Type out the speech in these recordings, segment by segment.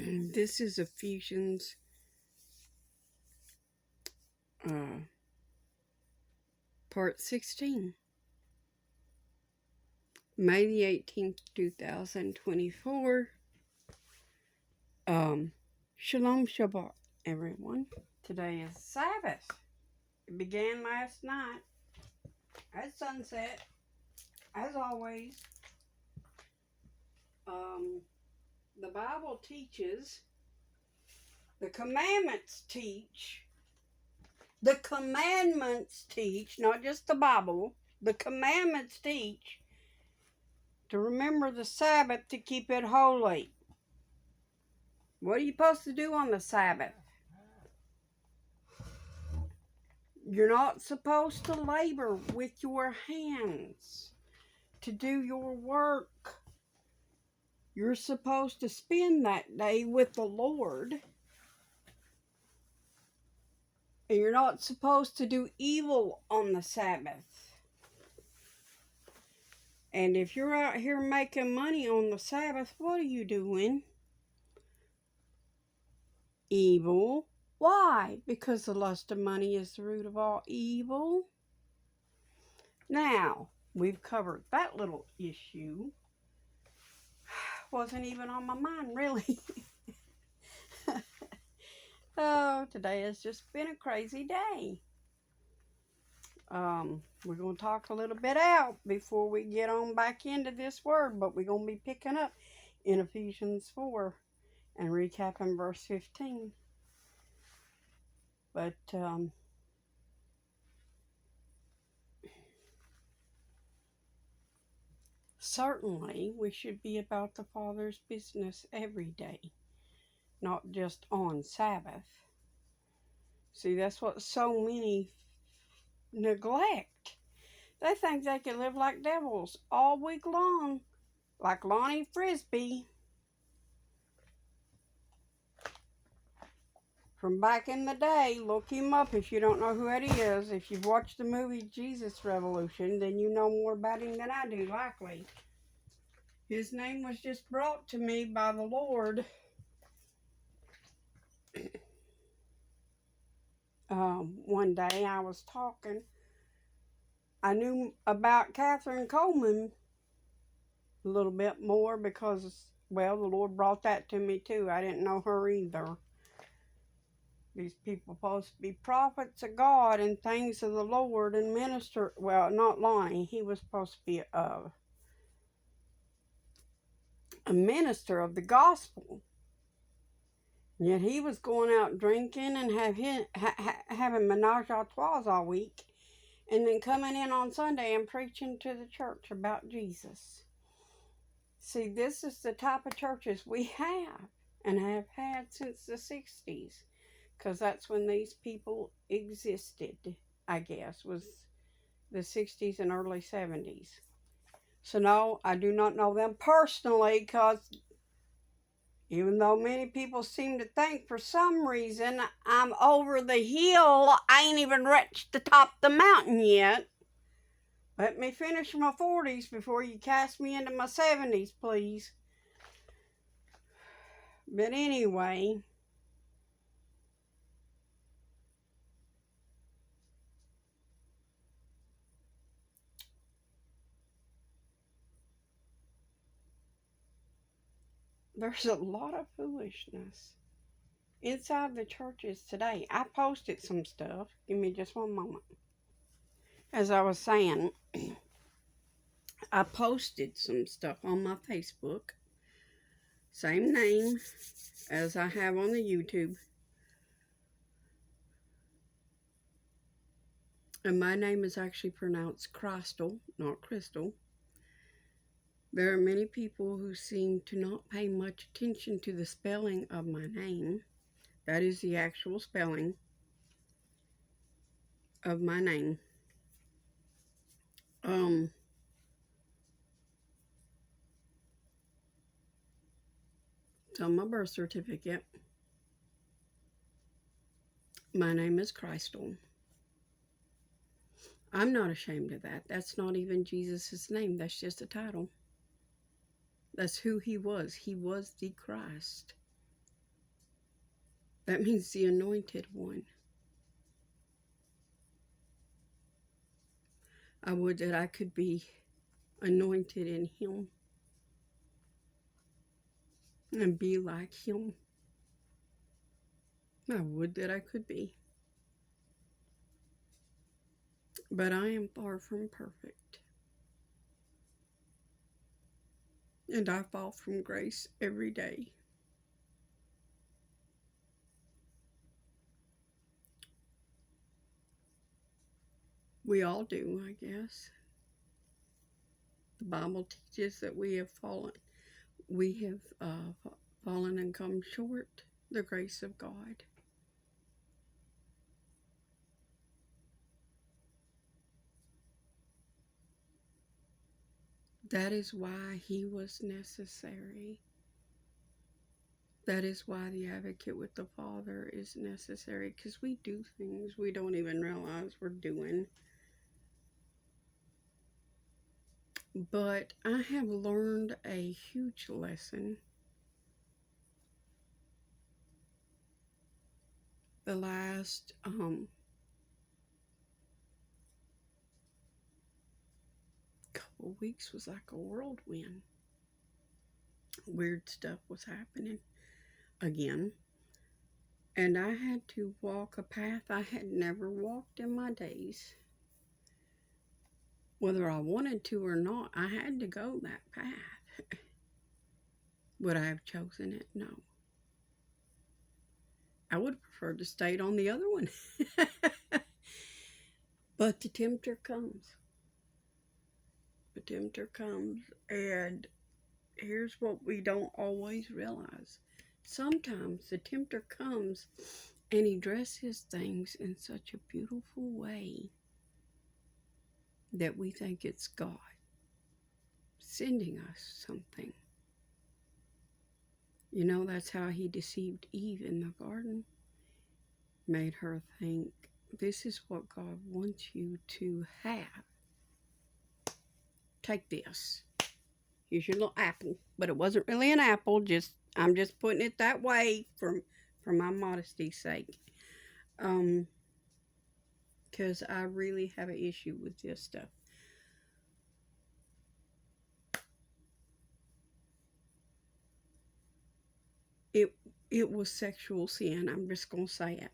This is Ephesians part 16, May the 18th, 2024. Shalom Shabbat, everyone. Today is Sabbath. It began last night at sunset, as always. The Bible teaches, the commandments teach, not just the Bible, the commandments teach to remember the Sabbath, to keep it holy. What are you supposed to do on the Sabbath? You're not supposed to labor with your hands to do your work. You're supposed to spend that day with the Lord. And you're not supposed to do evil on the Sabbath. And if you're out here making money on the Sabbath, what are you doing? Evil. Why? Because the lust of money is the root of all evil. Now, we've covered that little issue. Wasn't even on my mind, really. Oh, today has just been a crazy day. We're going to talk a little bit out before we get on back into this word, but we're going to be picking up in Ephesians 4 and recapping verse 15. But, certainly we should be about the Father's business every day, not just on Sabbath. See, that's what so many neglect. They think they can live like devils all week long, like Lonnie Frisbee from back in the day. Look him up if you don't know who that is. If you've watched the movie Jesus Revolution, then you know more about him than I do, likely. His name was just brought to me by the Lord. One day I was talking. I knew about Catherine Coleman a little bit more because, well, the Lord brought that to me too. I didn't know her either. These people supposed to be prophets of God and things of the Lord and minister. Well, not Lonnie. He was supposed to be a minister of the gospel. Yet he was going out drinking and having menage a trois all week, and then coming in on Sunday and preaching to the church about Jesus. See, this is the type of churches we have and have had since the 60s. Because that's when these people existed, I guess, was the 60s and early 70s. So no, I do not know them personally, because even though many people seem to think for some reason I'm over the hill, I ain't even reached the top of the mountain yet. Let me finish my 40s before you cast me into my 70s, please. But anyway, there's a lot of foolishness inside the churches today. I posted some stuff. Give me just one moment. As I was saying, I posted some stuff on my Facebook. Same name as I have on the YouTube. And my name is actually pronounced Crystal, not Crystal. There are many people who seem to not pay much attention to the spelling of my name. That is the actual spelling of my name. It's on my birth certificate. My name is Crystal. I'm not ashamed of that. That's not even Jesus' name. That's just a title. That's who he was. He was the Christ. That means the anointed one. I would that I could be anointed in him and be like him. I would that I could be. But I am far from perfect. And I fall from grace every day. We all do, I guess. The Bible teaches that we have fallen. We have fallen and come short the grace of God. That is why he was necessary. That is why the advocate with the Father is necessary, because we do things we don't even realize we're doing. But I have learned a huge lesson the last couple of weeks was like a whirlwind. Weird stuff was happening again. And I had to walk a path I had never walked in my days. Whether I wanted to or not, I had to go that path. Would I have chosen it? No. I would have preferred to stay on the other one. But the tempter comes. The tempter comes, and here's what we don't always realize. Sometimes the tempter comes and he dresses things in such a beautiful way that we think it's God sending us something. You know, that's how he deceived Eve in the garden. Made her think, this is what God wants you to have. Take this. Here's your little apple. But it wasn't really an apple. I'm just putting it that way for my modesty's sake. Because I really have an issue with this stuff. It was sexual sin. I'm just going to say it.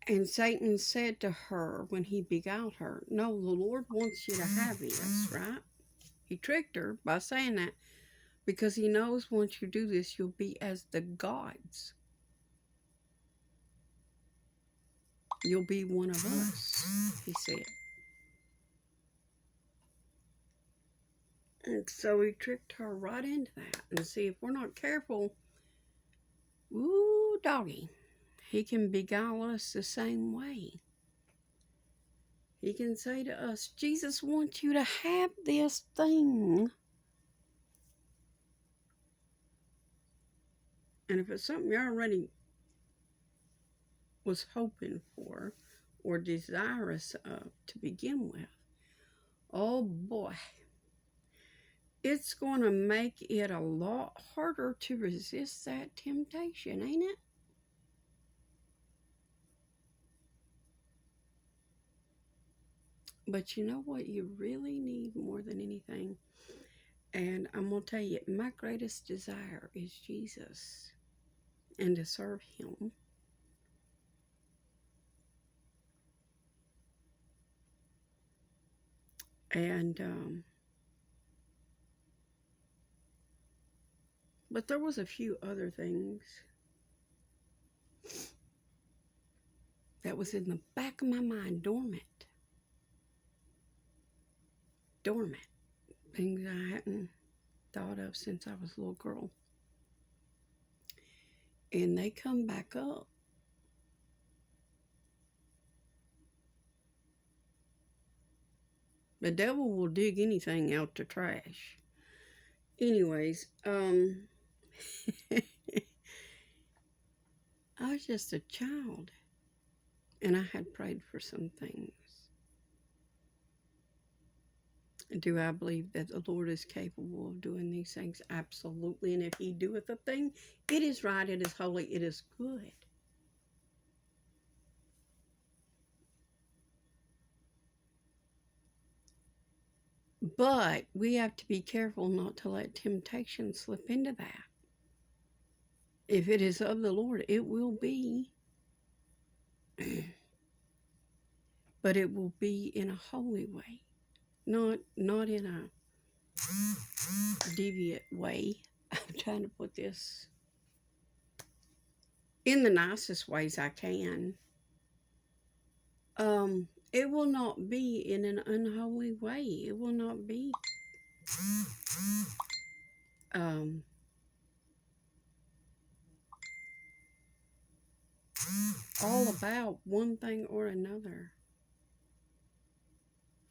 And Satan said to her when he beguiled her, no, the Lord wants you to have this, right? He tricked her by saying that because he knows once you do this, you'll be as the gods. You'll be one of us, he said. And so he tricked her right into that. And see, if we're not careful, ooh, doggy, he can beguile us the same way. He can say to us, Jesus wants you to have this thing. And if it's something you already was hoping for or desirous of to begin with, oh boy, it's going to make it a lot harder to resist that temptation, ain't it? But you know what you really need more than anything? And I'm going to tell you, my greatest desire is Jesus and to serve him. And, but there was a few other things that was in the back of my mind, dormant. Things I hadn't thought of since I was a little girl. And they come back up. The devil will dig anything out the trash. Anyways, I was just a child. And I had prayed for some things. Do I believe that the Lord is capable of doing these things? Absolutely. And if he doeth a thing, it is right, it is holy, it is good. But we have to be careful not to let temptation slip into that. If it is of the Lord, it will be. But it will be in a holy way, not in a deviant way. I'm trying to put this in the nicest ways I can. It will not be in an unholy way. It will not be um, all about one thing or another.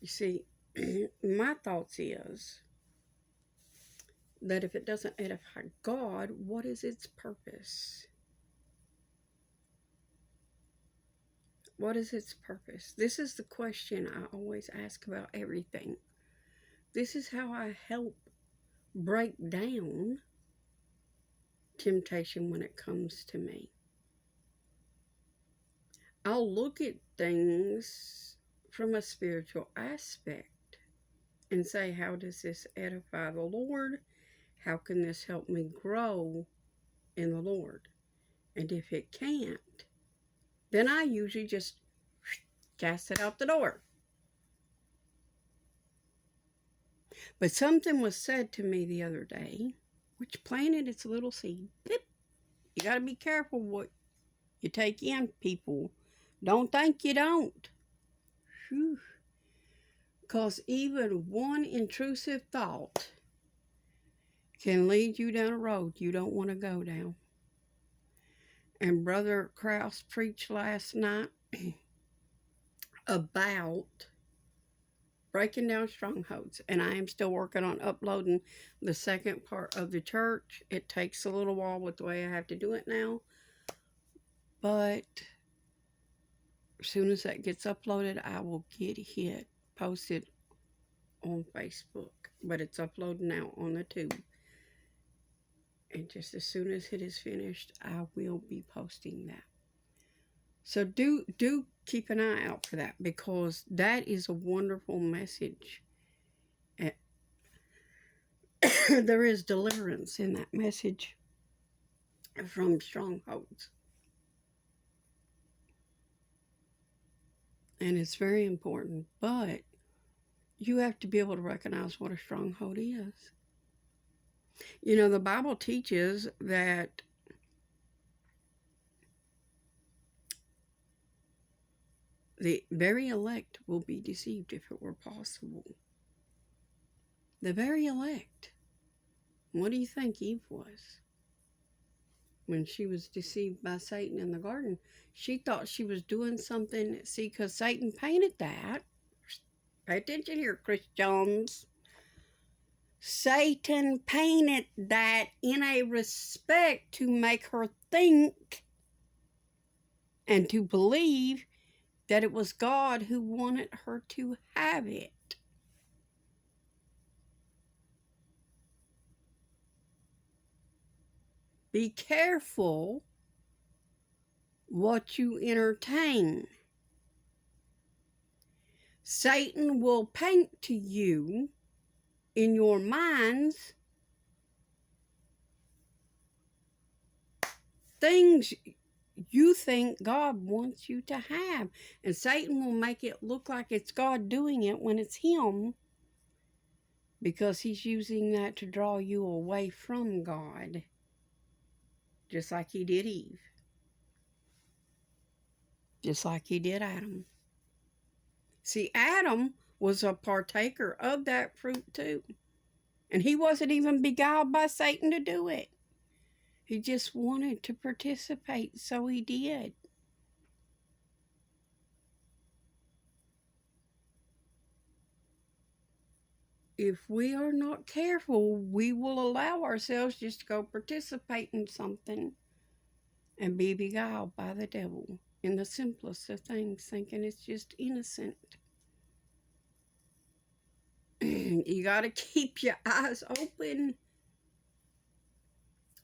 You see, my thoughts is that if it doesn't edify God, what is its purpose? What is its purpose? This is the question I always ask about everything. This is how I help break down temptation when it comes to me. I'll look at things from a spiritual aspect and say, how does this edify the Lord? How can this help me grow in the Lord? And if it can't, then I usually just cast it out the door. But something was said to me the other day, which planted its little seed. Pip. You got to be careful what you take in, people. Don't think you don't. Because even one intrusive thought can lead you down a road you don't want to go down. And Brother Krause preached last night about breaking down strongholds. And I am still working on uploading the second part of the church. It takes a little while with the way I have to do it now. But as soon as that gets uploaded, I will get it posted on Facebook. But it's uploaded now on the tube. And just as soon as it is finished, I will be posting that. So do keep an eye out for that, because that is a wonderful message. There is deliverance in that message from strongholds. And it's very important. But you have to be able to recognize what a stronghold is. You know, the Bible teaches that the very elect will be deceived if it were possible. The very elect. What do you think Eve was? When she was deceived by Satan in the garden, she thought she was doing something. See, because Satan painted that. Pay attention here, Christians. Satan painted that in a respect to make her think and to believe that it was God who wanted her to have it. Be careful what you entertain. Satan will paint to you in your minds things you think God wants you to have. And Satan will make it look like it's God doing it when it's him, because he's using that to draw you away from God, just like he did Eve, just like he did Adam. See, Adam was a partaker of that fruit too, and he wasn't even beguiled by Satan to do it. He just wanted to participate, so he did. If we are not careful, we will allow ourselves just to go participate in something and be beguiled by the devil in the simplest of things, thinking it's just innocent. And you got to keep your eyes open.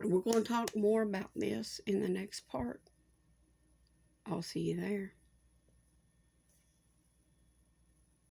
We're going to talk more about this in the next part. I'll see you there.